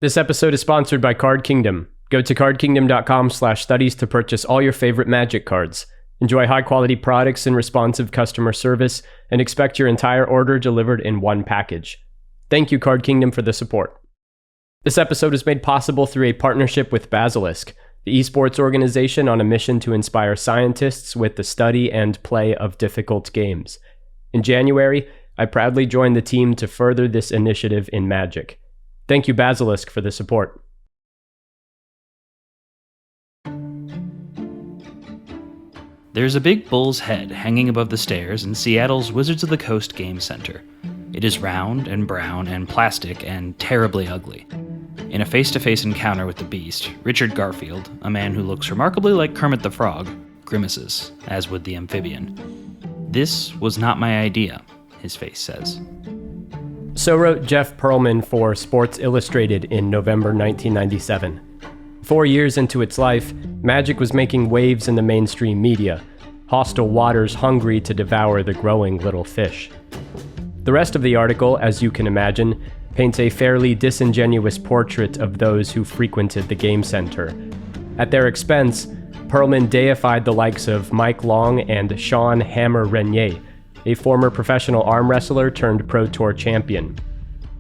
This episode is sponsored by Card Kingdom. Go to cardkingdom.com/studies to purchase all your favorite Magic cards. Enjoy high-quality products and responsive customer service, and expect your entire order delivered in one package. Thank you, Card Kingdom, for the support. This episode is made possible through a partnership with BASILISK, the esports organization on a mission to inspire scientists with the study and play of difficult games. In January, I proudly joined the team to further this initiative in Magic. Thank you, Basilisk, for the support. There's a big bull's head hanging above the stairs in Seattle's Wizards of the Coast Game Center. It is round and brown and plastic and terribly ugly. In a face-to-face encounter with the beast, Richard Garfield, a man who looks remarkably like Kermit the Frog, grimaces, as would the amphibian. "This was not my idea," his face says. So wrote Jeff Pearlman for Sports Illustrated in November 1997. 4 years into its life, Magic was making waves in the mainstream media, hostile waters hungry to devour the growing little fish. The rest of the article, as you can imagine, paints a fairly disingenuous portrait of those who frequented the game center. At their expense, Pearlman deified the likes of Mike Long and Sean Hammer Renier, a former professional arm wrestler turned Pro Tour champion.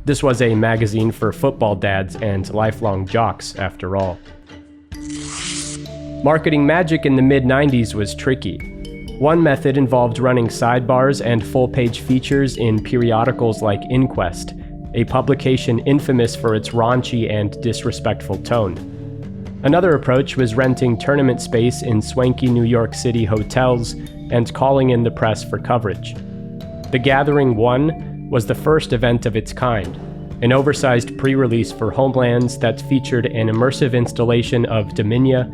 This was a magazine for football dads and lifelong jocks, after all. Marketing Magic in the mid-90s was tricky. One method involved running sidebars and full-page features in periodicals like Inquest, a publication infamous for its raunchy and disrespectful tone. Another approach was renting tournament space in swanky New York City hotels and calling in the press for coverage. The Gathering 1 was the first event of its kind, an oversized pre-release for Homelands that featured an immersive installation of Dominia,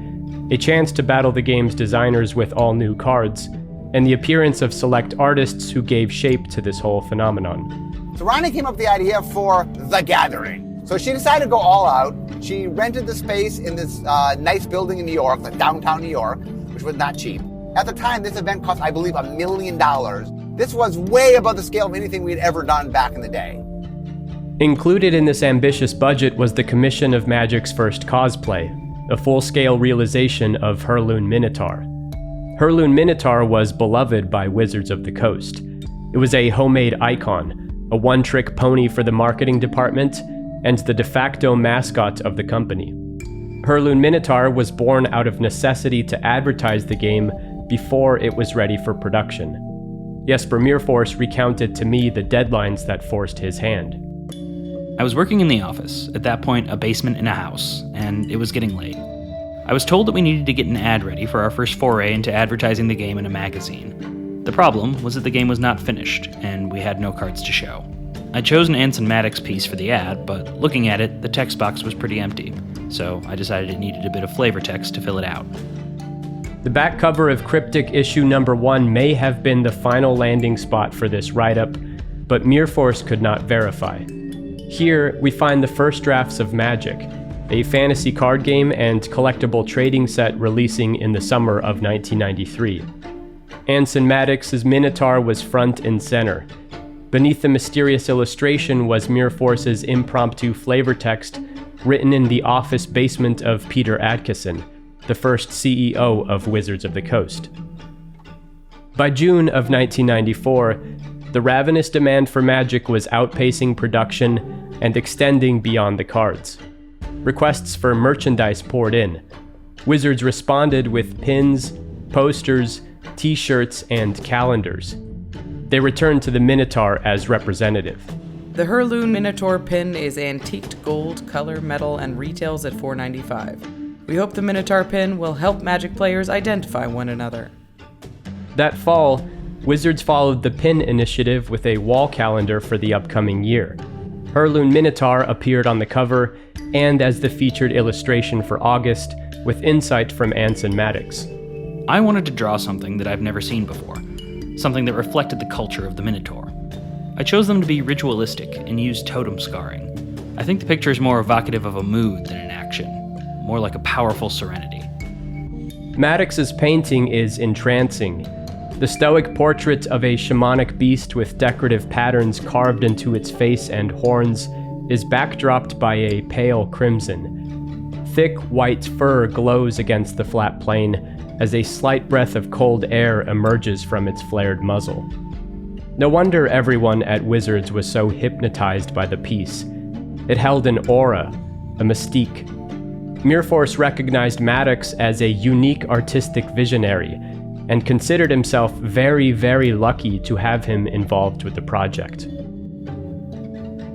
a chance to battle the game's designers with all new cards, and the appearance of select artists who gave shape to this whole phenomenon. So Ronnie came up with the idea for The Gathering. So she decided to go all out. She rented the space in this nice building in New York, like downtown New York, which was not cheap. At the time, this event cost, I believe, $1 million. This was way above the scale of anything we had ever done back in the day. Included in this ambitious budget was the commission of Magic's first cosplay, a full-scale realization of Hurloon Minotaur. Hurloon Minotaur was beloved by Wizards of the Coast. It was a homemade icon, a one-trick pony for the marketing department, and the de facto mascot of the company. Hurloon Minotaur was born out of necessity to advertise the game before it was ready for production. Jesper Myrfors recounted to me the deadlines that forced his hand. I was working in the office, at that point a basement in a house, and it was getting late. I was told that we needed to get an ad ready for our first foray into advertising the game in a magazine. The problem was that the game was not finished, and we had no cards to show. I chose an Anson Maddox piece for the ad, but looking at it, the text box was pretty empty, so I decided it needed a bit of flavor text to fill it out. The back cover of Cryptic issue number 1 may have been the final landing spot for this write-up, but Myrfors could not verify. Here, we find the first drafts of Magic, a fantasy card game and collectible trading set releasing in the summer of 1993. Anson Maddox's Minotaur was front and center. Beneath the mysterious illustration was Myrfors's impromptu flavor text written in the office basement of Peter Adkison, the first CEO of Wizards of the Coast. By June of 1994, the ravenous demand for Magic was outpacing production and extending beyond the cards. Requests for merchandise poured in. Wizards responded with pins, posters, t-shirts, and calendars. They returned to the Minotaur as representative. The Hurloon Minotaur pin is antiqued gold, color, metal, and retails at $4.95. We hope the Minotaur pin will help Magic players identify one another. That fall, Wizards followed the pin initiative with a wall calendar for the upcoming year. Hurloon Minotaur appeared on the cover and as the featured illustration for August, with insight from Anson Maddox. I wanted to draw something that I've never seen before, something that reflected the culture of the Minotaur. I chose them to be ritualistic and use totem scarring. I think the picture is more evocative of a mood than an action, more like a powerful serenity. Maddox's painting is entrancing. The stoic portrait of a shamanic beast with decorative patterns carved into its face and horns is backdropped by a pale crimson. Thick white fur glows against the flat plain as a slight breath of cold air emerges from its flared muzzle. No wonder everyone at Wizards was so hypnotized by the piece. It held an aura, a mystique. Mirforce recognized Maddox as a unique artistic visionary and considered himself very, very lucky to have him involved with the project.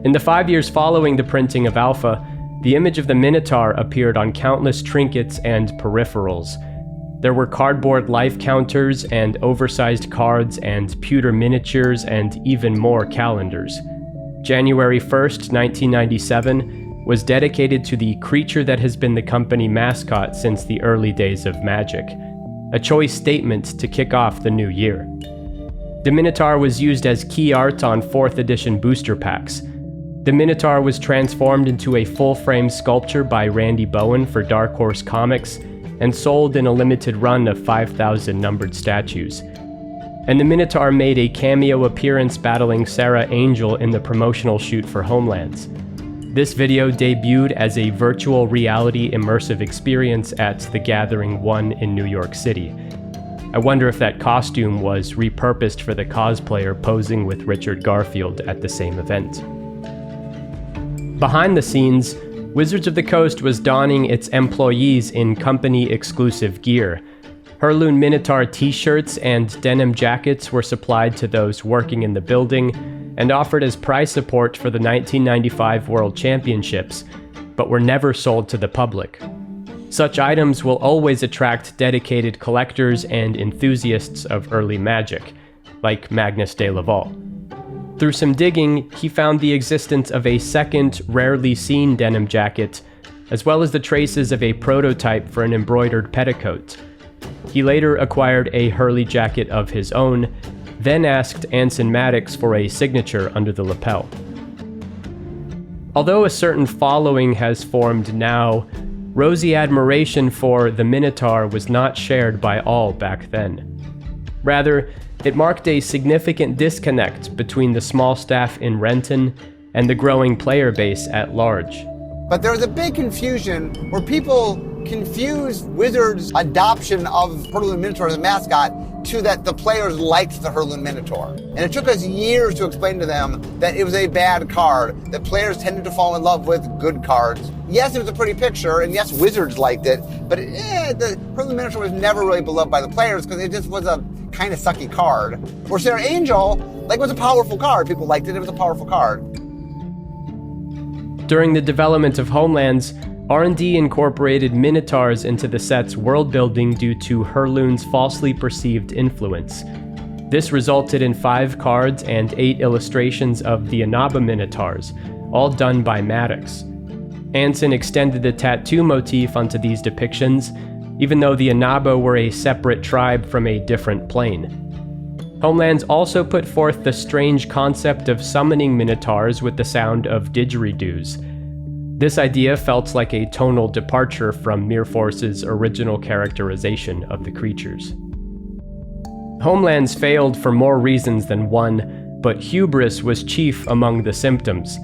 In the 5 years following the printing of Alpha, the image of the Minotaur appeared on countless trinkets and peripherals. There were cardboard life counters and oversized cards and pewter miniatures and even more calendars. January 1st, 1997 was dedicated to the creature that has been the company mascot since the early days of Magic, a choice statement to kick off the new year. The Minotaur was used as key art on 4th edition booster packs. The Minotaur was transformed into a full-frame sculpture by Randy Bowen for Dark Horse Comics and sold in a limited run of 5,000 numbered statues. And the Minotaur made a cameo appearance battling Sarah Angel in the promotional shoot for Homelands. This video debuted as a virtual reality immersive experience at The Gathering 1 in New York City. I wonder if that costume was repurposed for the cosplayer posing with Richard Garfield at the same event. Behind the scenes, Wizards of the Coast was donning its employees in company-exclusive gear. Hurloon Minotaur t-shirts and denim jackets were supplied to those working in the building and offered as prize support for the 1995 World Championships, but were never sold to the public. Such items will always attract dedicated collectors and enthusiasts of early Magic, like Magnus de Laval. Through some digging, he found the existence of a second, rarely seen denim jacket, as well as the traces of a prototype for an embroidered petticoat. He later acquired a Hurley jacket of his own, then asked Anson Maddox for a signature under the lapel. Although a certain following has formed now, rosy admiration for the Minotaur was not shared by all back then. Rather, it marked a significant disconnect between the small staff in Renton and the growing player base at large. But there was a big confusion where people confused Wizards' adoption of Hurloon Minotaur as a mascot to that the players liked the Hurloon Minotaur. And it took us years to explain to them that it was a bad card, that players tended to fall in love with good cards. Yes, it was a pretty picture, and yes, Wizards liked it, but the Hurloon Minotaur was never really beloved by the players because it just was a kind of sucky card. Where Sarah Angel, was a powerful card. People liked it, it was a powerful card. During the development of Homelands, R&D incorporated Minotaurs into the set's world building due to Hurloon's falsely perceived influence. This resulted in 5 cards and 8 illustrations of the Inaba Minotaurs, all done by Maddox. Anson extended the tattoo motif onto these depictions, even though the Inaba were a separate tribe from a different plane. Homelands also put forth the strange concept of summoning Minotaurs with the sound of didgeridoos. This idea felt like a tonal departure from Mirforce's original characterization of the creatures. Homelands failed for more reasons than one, but hubris was chief among the symptoms.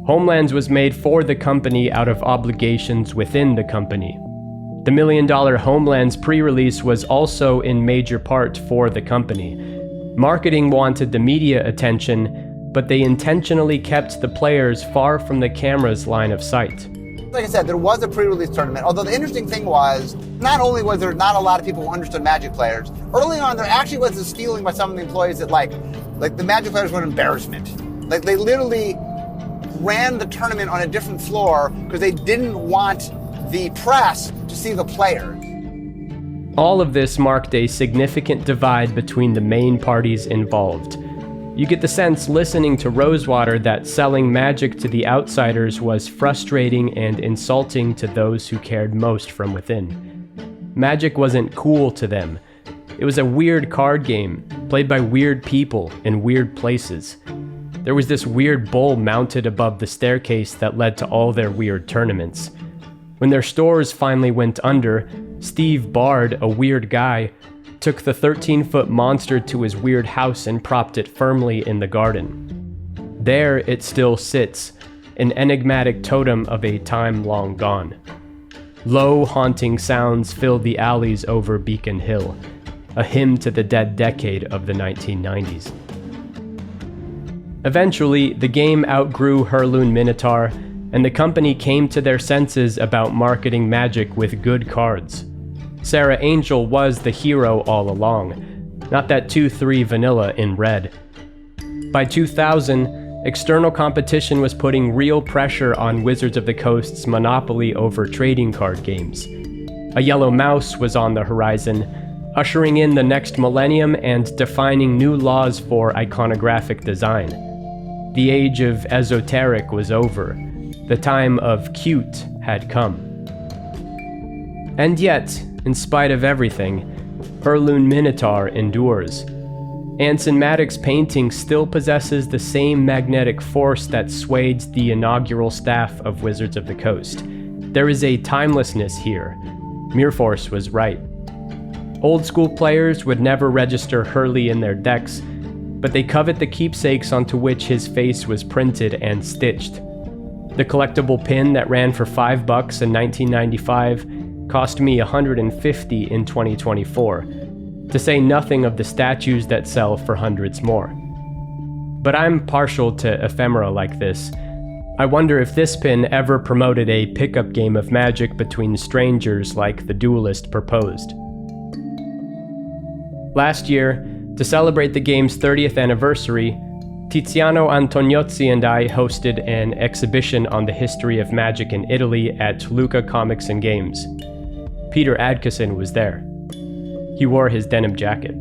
Homelands was made for the company out of obligations within the company. The $1 million Homelands pre-release was also in major part for the company. Marketing wanted the media attention, but they intentionally kept the players far from the camera's line of sight. Like I said, there was a pre-release tournament, although the interesting thing was, not only was there not a lot of people who understood Magic players, early on there actually was this feeling by some of the employees that like the Magic players were an embarrassment. Like they literally ran the tournament on a different floor because they didn't want the press to see the players. All of this marked a significant divide between the main parties involved. You get the sense listening to Rosewater that selling Magic to the outsiders was frustrating and insulting to those who cared most from within. Magic wasn't cool to them. It was a weird card game, played by weird people in weird places. There was this weird bull mounted above the staircase that led to all their weird tournaments. When their stores finally went under, Steve Bard, a weird guy, took the 13-foot monster to his weird house and propped it firmly in the garden. There it still sits, an enigmatic totem of a time long gone. Low, haunting sounds filled the alleys over Beacon Hill, a hymn to the dead decade of the 1990s. Eventually, the game outgrew Hurloon Minotaur, and the company came to their senses about marketing Magic with good cards. Sarah Angel was the hero all along, not that 2-3 vanilla in red. By 2000, external competition was putting real pressure on Wizards of the Coast's monopoly over trading card games. A yellow mouse was on the horizon, ushering in the next millennium and defining new laws for iconographic design. The age of esoteric was over. The time of cute had come. And yet, in spite of everything, Hurloon Minotaur endures. Anson Maddox's painting still possesses the same magnetic force that swayed the inaugural staff of Wizards of the Coast. There is a timelessness here. Mirforce was right. Old school players would never register Hurley in their decks, but they covet the keepsakes onto which his face was printed and stitched. The collectible pin that ran for $5 in 1995 cost me $150 in 2024, to say nothing of the statues that sell for hundreds more. But I'm partial to ephemera like this. I wonder if this pin ever promoted a pickup game of Magic between strangers like the Duelist proposed. Last year, to celebrate the game's 30th anniversary, Tiziano Antoniozzi and I hosted an exhibition on the history of Magic in Italy at Lucca Comics and Games. Peter Adkison was there. He wore his denim jacket.